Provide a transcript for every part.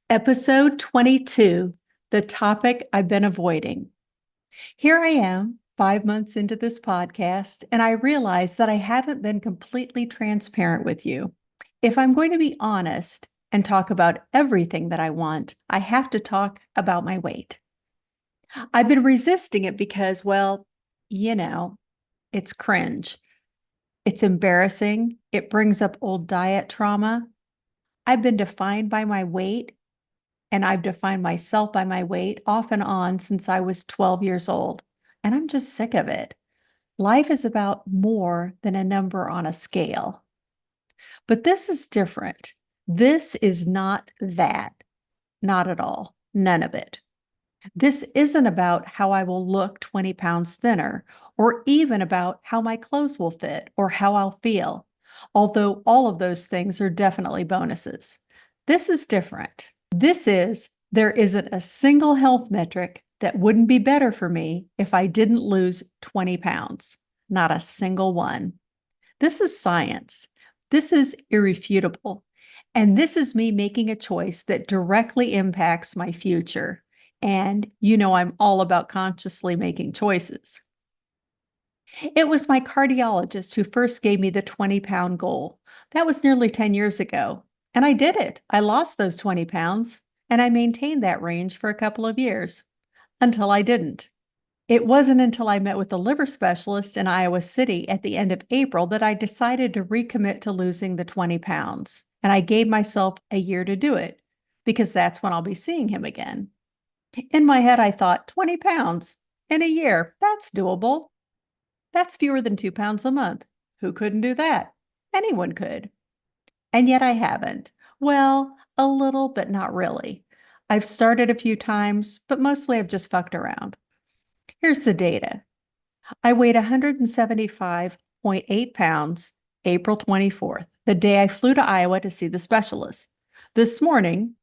Episode 22, the topic I've been avoiding. Here I am, 5 months into this podcast, and I realize that I haven't been completely transparent with you. If I'm going to be honest and talk about everything that I want, I have to talk about my weight. I've been resisting it because, well, you know, it's cringe. It's embarrassing. It brings up old diet trauma. I've been defined by my weight. And I've defined myself by my weight off and on since I was 12 years old. And I'm just sick of it. Life is about more than a number on a scale. But this is different. This is not that. Not at all. None of it. This isn't about how I will look 20 pounds thinner, or even about how my clothes will fit or how I'll feel, although all of those things are definitely bonuses. This is different. There isn't a single health metric that wouldn't be better for me if I didn't lose 20 pounds. Not a single one. This is science. This is irrefutable. And this is me making a choice that directly impacts my future. And you know, I'm all about consciously making choices. It was my cardiologist who first gave me the 20-pound goal. That was nearly 10 years ago. And I did it. I lost those 20 pounds and I maintained that range for a couple of years until I didn't. It wasn't until I met with the liver specialist in Iowa City at the end of April that I decided to recommit to losing the 20 pounds. And I gave myself a year to do it because that's when I'll be seeing him again. In my head, I thought 20 pounds in a year, that's doable. That's fewer than 2 pounds a month. Who couldn't do that? Anyone could. And yet I haven't. Well, a little, but not really. I've started a few times, but mostly I've just fucked around. Here's the data. I weighed 175.8 pounds April 24th, the day I flew to Iowa to see the specialist. This morning,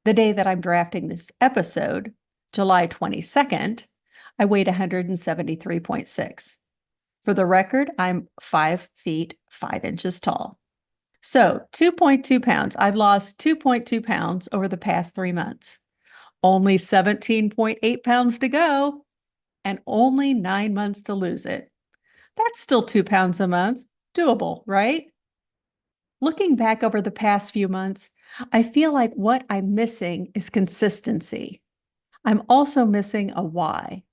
the day that I'm drafting this episode, July 22nd, I weighed 173.6. For the record, I'm 5 feet 5 inches tall. So 2.2 pounds. I've lost 2.2 pounds over the past 3 months. Only 17.8 pounds to go and only 9 months to lose it. That's still 2 pounds a month. Doable, right? Looking back over the past few months, I feel like what I'm missing is consistency. I'm also missing a why.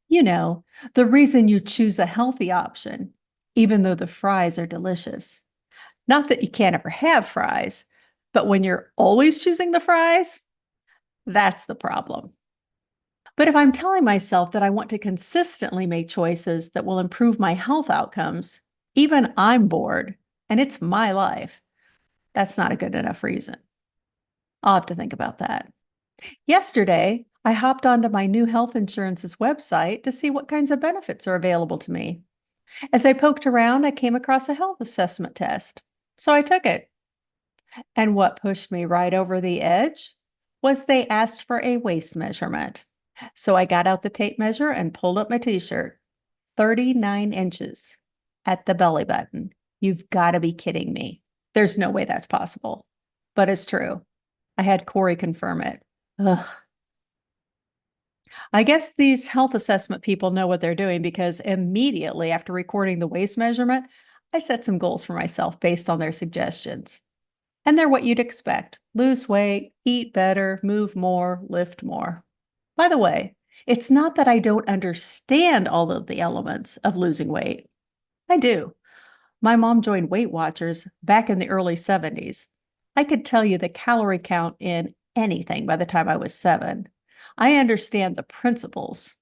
You know, the reason you choose a healthy option, even though the fries are delicious. Not that you can't ever have fries, but when you're always choosing the fries, that's the problem. But if I'm telling myself that I want to consistently make choices that will improve my health outcomes, even I'm bored and it's my life, that's not a good enough reason. I'll have to think about that. Yesterday, I hopped onto my new health insurance's website to see what kinds of benefits are available to me. As I poked around, I came across a health assessment test. So I took it. And what pushed me right over the edge was they asked for a waist measurement. So I got out the tape measure and pulled up my t-shirt. 39 inches at the belly button. You've got to be kidding me. There's no way that's possible. But it's true. I had Corey confirm it. Ugh. I guess these health assessment people know what they're doing because immediately after recording the waist measurement, I set some goals for myself based on their suggestions. And they're what you'd expect: lose weight, eat better, move more, lift more. By the way, it's not that I don't understand all of the elements of losing weight. I do. My mom joined Weight Watchers back in the early 70s. I could tell you the calorie count in anything by the time I was 7. I understand the principles,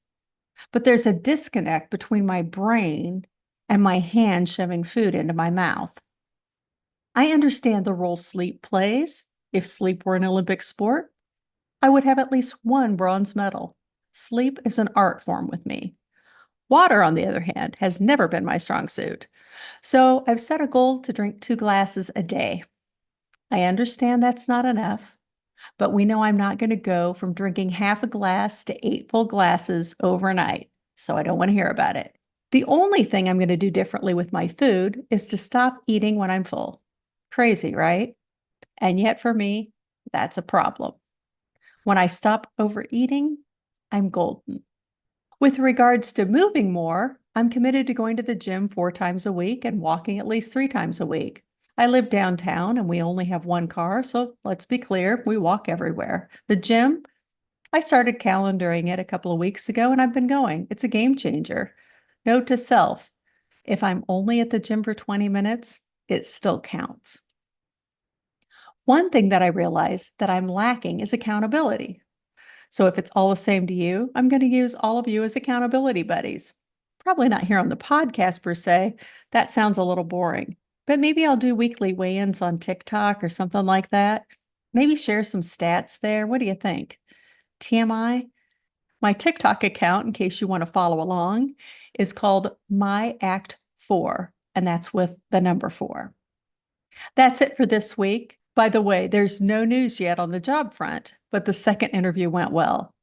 but there's a disconnect between my brain and my hand shoving food into my mouth. I understand the role sleep plays. If sleep were an Olympic sport, I would have at least one bronze medal. Sleep is an art form with me. Water, on the other hand, has never been my strong suit. So I've set a goal to drink 2 glasses a day. I understand that's not enough, but we know I'm not going to go from drinking half a glass to 8 full glasses overnight, so I don't want to hear about it. The only thing I'm going to do differently with my food is to stop eating when I'm full. Crazy, right? And yet for me, that's a problem. When I stop overeating, I'm golden. With regards to moving more, I'm committed to going to the gym 4 times a week and walking at least 3 times a week. I live downtown and we only have one car, so let's be clear, we walk everywhere. The gym, I started calendaring it a couple of weeks ago and I've been going. It's a game changer. Note to self, if I'm only at the gym for 20 minutes, it still counts. One thing that I realize that I'm lacking is accountability. So if it's all the same to you, I'm going to use all of you as accountability buddies. Probably not here on the podcast per se. That sounds a little boring, but maybe I'll do weekly weigh ins on TikTok or something like that. Maybe share some stats there. What do you think? TMI, my TikTok account, in case you want to follow along, is called My Act 4, and that's with the number 4. That's it for this week. By the way, there's no news yet on the job front, but the second interview went well.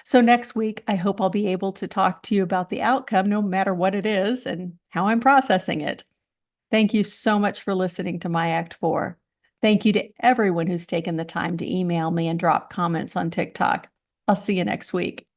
So next week, I hope I'll be able to talk to you about the outcome, no matter what it is, and how I'm processing it. Thank you so much for listening to My Act 4. Thank you to everyone who's taken the time to email me and drop comments on TikTok. I'll see you next week.